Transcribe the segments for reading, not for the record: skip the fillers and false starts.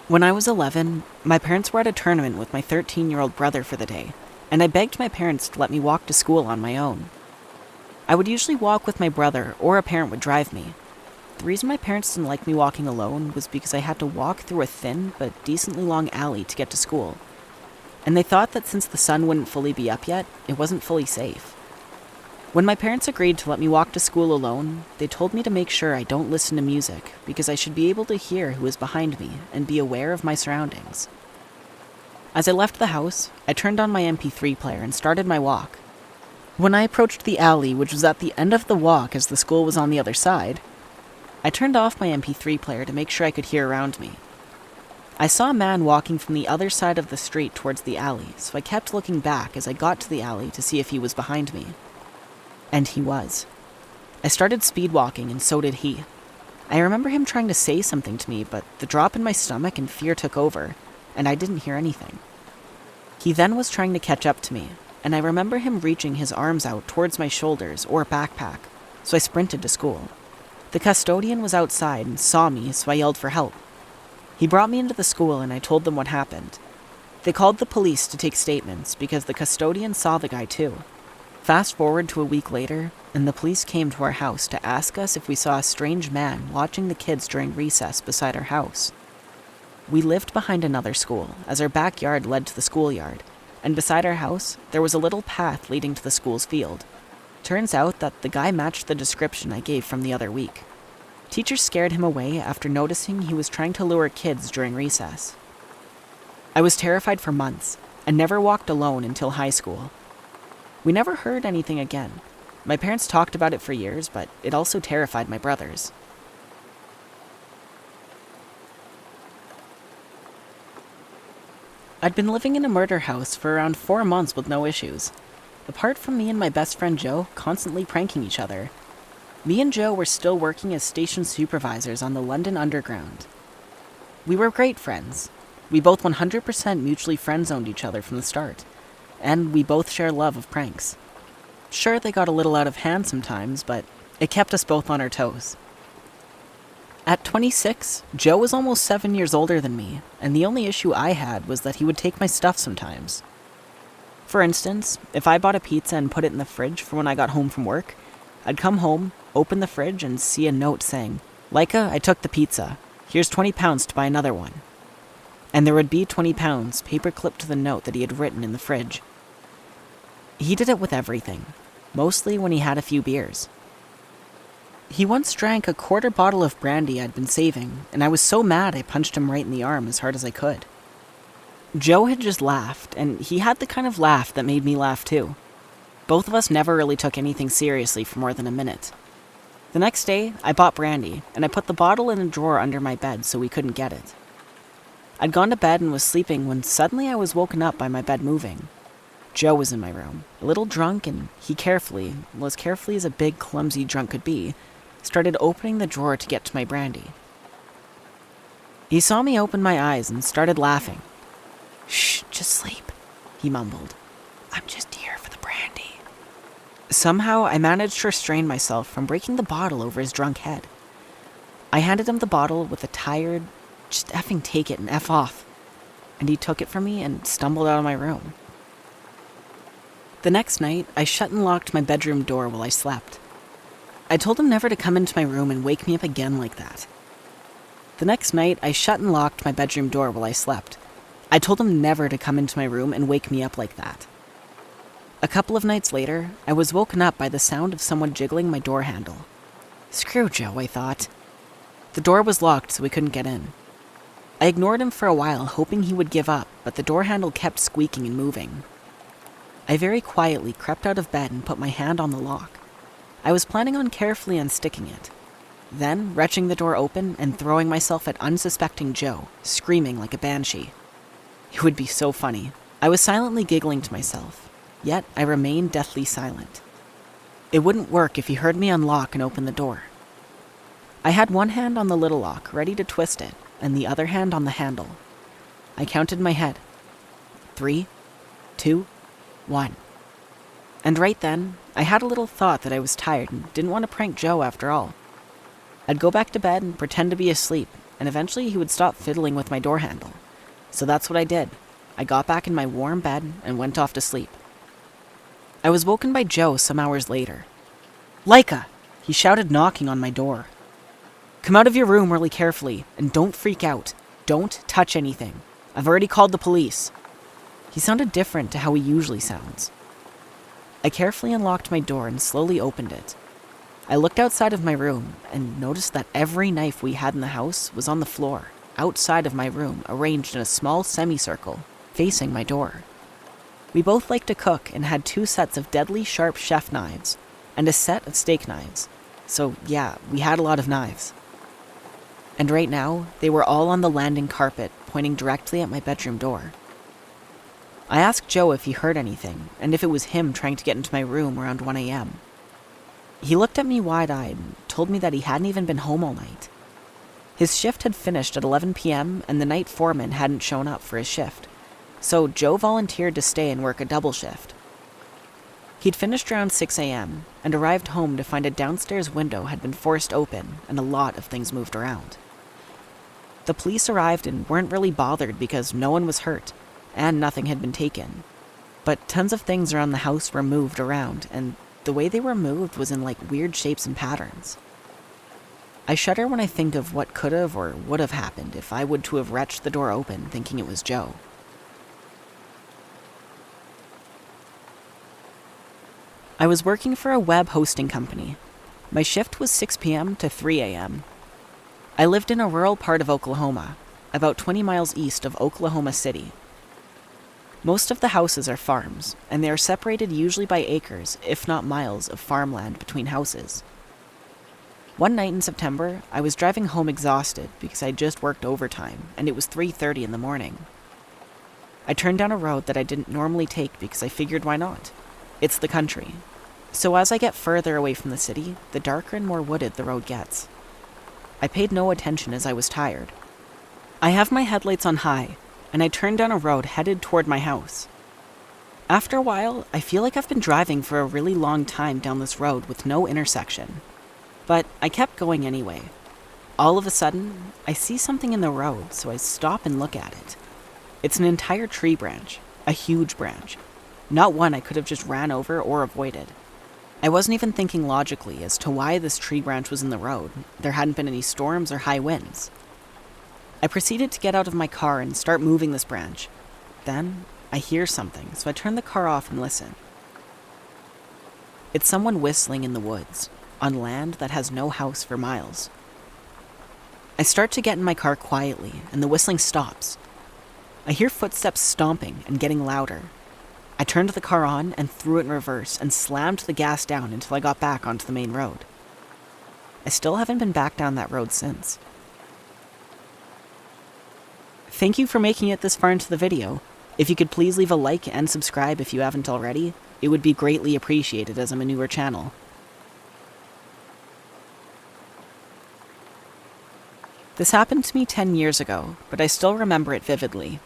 When I was 11, my parents were at a tournament with my 13-year-old brother for the day, and I begged my parents to let me walk to school on my own. I would usually walk with my brother, or a parent would drive me. The reason my parents didn't like me walking alone was because I had to walk through a thin but decently long alley to get to school, and they thought that since the sun wouldn't fully be up yet, it wasn't fully safe. When my parents agreed to let me walk to school alone, they told me to make sure I don't listen to music because I should be able to hear who is behind me and be aware of my surroundings. As I left the house, I turned on my MP3 player and started my walk. When I approached the alley, which was at the end of the walk as the school was on the other side, I turned off my MP3 player to make sure I could hear around me. I saw a man walking from the other side of the street towards the alley, so I kept looking back as I got to the alley to see if he was behind me. And he was. I started speed walking, and so did he. I remember him trying to say something to me, but the drop in my stomach and fear took over, and I didn't hear anything. He then was trying to catch up to me, and I remember him reaching his arms out towards my shoulders or backpack, so I sprinted to school. The custodian was outside and saw me, so I yelled for help. He brought me into the school, and I told them what happened. They called the police to take statements because the custodian saw the guy too. Fast forward to a week later, and the police came to our house to ask us if we saw a strange man watching the kids during recess beside our house. We lived behind another school, as our backyard led to the schoolyard, and beside our house, there was a little path leading to the school's field. Turns out that the guy matched the description I gave from the other week. Teachers scared him away after noticing he was trying to lure kids during recess. I was terrified for months, and never walked alone until high school. We never heard anything again. My parents talked about it for years, but it also terrified my brothers. I'd been living in a murder house for around 4 months with no issues, apart from me and my best friend Joe constantly pranking each other. Me and Joe were still working as station supervisors on the London Underground. We were great friends. We both 100% mutually friend-zoned each other from the start, and we both share love of pranks. Sure, they got a little out of hand sometimes, but it kept us both on our toes. At 26, Joe was almost 7 years older than me, and the only issue I had was that he would take my stuff sometimes. For instance, if I bought a pizza and put it in the fridge for when I got home from work, I'd come home, open the fridge, and see a note saying, "Leica, I took the pizza. Here's 20 pounds to buy another one." And there would be 20 pounds paper-clipped to the note that he had written in the fridge. He did it with everything, mostly when he had a few beers. He once drank a quarter bottle of brandy I'd been saving, and I was so mad I punched him right in the arm as hard as I could. Joe had just laughed, and he had the kind of laugh that made me laugh too. Both of us never really took anything seriously for more than a minute. The next day, I bought brandy, and I put the bottle in a drawer under my bed so we couldn't get it. I'd gone to bed and was sleeping when suddenly I was woken up by my bed moving. Joe was in my room, a little drunk, and he carefully, well, as carefully as a big, clumsy drunk could be, started opening the drawer to get to my brandy. He saw me open my eyes and started laughing. "Shh, just sleep," he mumbled. "I'm just here for the brandy." Somehow, I managed to restrain myself from breaking the bottle over his drunk head. I handed him the bottle with a tired, "Just effing take it and F off," and he took it from me and stumbled out of my room. The next night, I shut and locked my bedroom door while I slept. I told him never to come into my room and wake me up again like that. The next night, I shut and locked my bedroom door while I slept. I told him never to come into my room and wake me up like that. A couple of nights later, I was woken up by the sound of someone jiggling my door handle. Screw Joe, I thought. The door was locked, so we couldn't get in. I ignored him for a while, hoping he would give up, but the door handle kept squeaking and moving. I very quietly crept out of bed and put my hand on the lock. I was planning on carefully unsticking it. Then, wrenching the door open and throwing myself at unsuspecting Joe, screaming like a banshee. It would be so funny. I was silently giggling to myself, yet I remained deathly silent. It wouldn't work if he heard me unlock and open the door. I had one hand on the little lock, ready to twist it, and the other hand on the handle. I counted in my head. 3, 2, 1. And right then, I had a little thought that I was tired and didn't want to prank Joe after all. I'd go back to bed and pretend to be asleep, and eventually he would stop fiddling with my door handle. So that's what I did. I got back in my warm bed and went off to sleep. I was woken by Joe some hours later. "Laika!" he shouted, knocking on my door. "Come out of your room really carefully, and don't freak out. Don't touch anything. I've already called the police." He sounded different to how he usually sounds. I carefully unlocked my door and slowly opened it. I looked outside of my room and noticed that every knife we had in the house was on the floor, outside of my room, arranged in a small semicircle, facing my door. We both liked to cook and had 2 sets of deadly sharp chef knives and a set of steak knives. So yeah, we had a lot of knives. And right now, they were all on the landing carpet, pointing directly at my bedroom door. I asked Joe if he heard anything, and if it was him trying to get into my room around 1 a.m. He looked at me wide-eyed and told me that he hadn't even been home all night. His shift had finished at 11 p.m. and the night foreman hadn't shown up for his shift, so Joe volunteered to stay and work a double shift. He'd finished around 6 a.m. and arrived home to find a downstairs window had been forced open and a lot of things moved around. The police arrived and weren't really bothered because no one was hurt and nothing had been taken. But tons of things around the house were moved around, and the way they were moved was in like weird shapes and patterns. I shudder when I think of what could have or would have happened if I would to have wrenched the door open thinking it was Joe. I was working for a web hosting company. My shift was 6 p.m. to 3 a.m. I lived in a rural part of Oklahoma, about 20 miles east of Oklahoma City. Most of the houses are farms, and they are separated usually by acres, if not miles, of farmland between houses. One night in September, I was driving home exhausted because I just worked overtime, and it was 3:30 in the morning. I turned down a road that I didn't normally take because I figured why not? It's the country. So as I get further away from the city, the darker and more wooded the road gets. I paid no attention as I was tired. I have my headlights on high, and I turned down a road headed toward my house. After a while, I feel like I've been driving for a really long time down this road with no intersection. But I kept going anyway. All of a sudden, I see something in the road, so I stop and look at it. It's an entire tree branch, a huge branch. Not one I could have just ran over or avoided. I wasn't even thinking logically as to why this tree branch was in the road. There hadn't been any storms or high winds. I proceeded to get out of my car and start moving this branch. Then, I hear something, so I turn the car off and listen. It's someone whistling in the woods, on land that has no house for miles. I start to get in my car quietly, and the whistling stops. I hear footsteps stomping and getting louder. I turned the car on and threw it in reverse and slammed the gas down until I got back onto the main road. I still haven't been back down that road since. Thank you for making it this far into the video. If you could please leave a like and subscribe if you haven't already, it would be greatly appreciated as I'm a newer channel. This happened to me 10 years ago, but I still remember it vividly.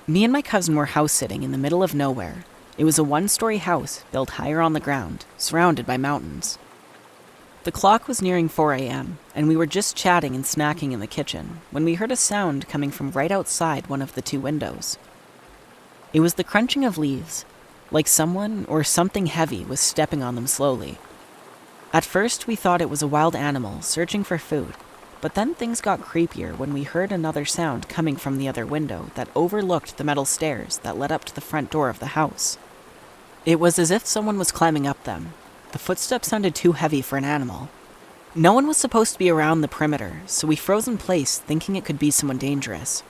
Me and my cousin were house sitting in the middle of nowhere. It was a 1-story house built higher on the ground, surrounded by mountains. The clock was nearing 4 a.m., and we were just chatting and snacking in the kitchen when we heard a sound coming from right outside one of the 2 windows. It was the crunching of leaves, like someone or something heavy was stepping on them slowly. At first, we thought it was a wild animal searching for food, but then things got creepier when we heard another sound coming from the other window that overlooked the metal stairs that led up to the front door of the house. It was as if someone was climbing up them. The footsteps sounded too heavy for an animal. No one was supposed to be around the perimeter, so we froze in place, thinking it could be someone dangerous.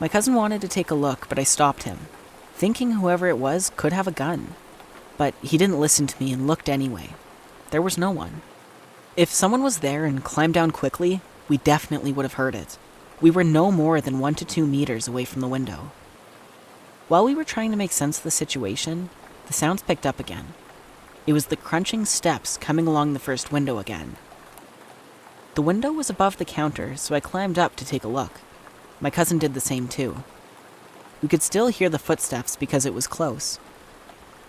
My cousin wanted to take a look, but I stopped him, thinking whoever it was could have a gun. But he didn't listen to me and looked anyway. There was no one. If someone was there and climbed down quickly, we definitely would have heard it. We were no more than 1 to 2 meters away from the window. While we were trying to make sense of the situation, the sounds picked up again. It was the crunching steps coming along the first window again. The window was above the counter, so I climbed up to take a look. My cousin did the same too. We could still hear the footsteps because it was close.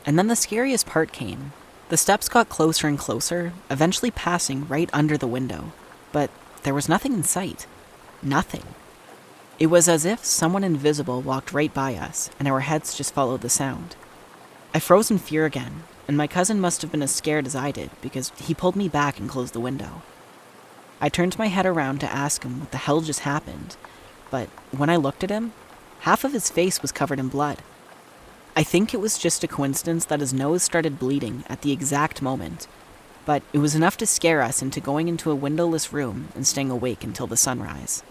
And then the scariest part came. The steps got closer and closer, eventually passing right under the window, but there was nothing in sight. Nothing. It was as if someone invisible walked right by us, and our heads just followed the sound. I froze in fear again, and my cousin must have been as scared as I did, because he pulled me back and closed the window. I turned my head around to ask him what the hell just happened, but when I looked at him, half of his face was covered in blood. I think it was just a coincidence that his nose started bleeding at the exact moment, but it was enough to scare us into going into a windowless room and staying awake until the sunrise.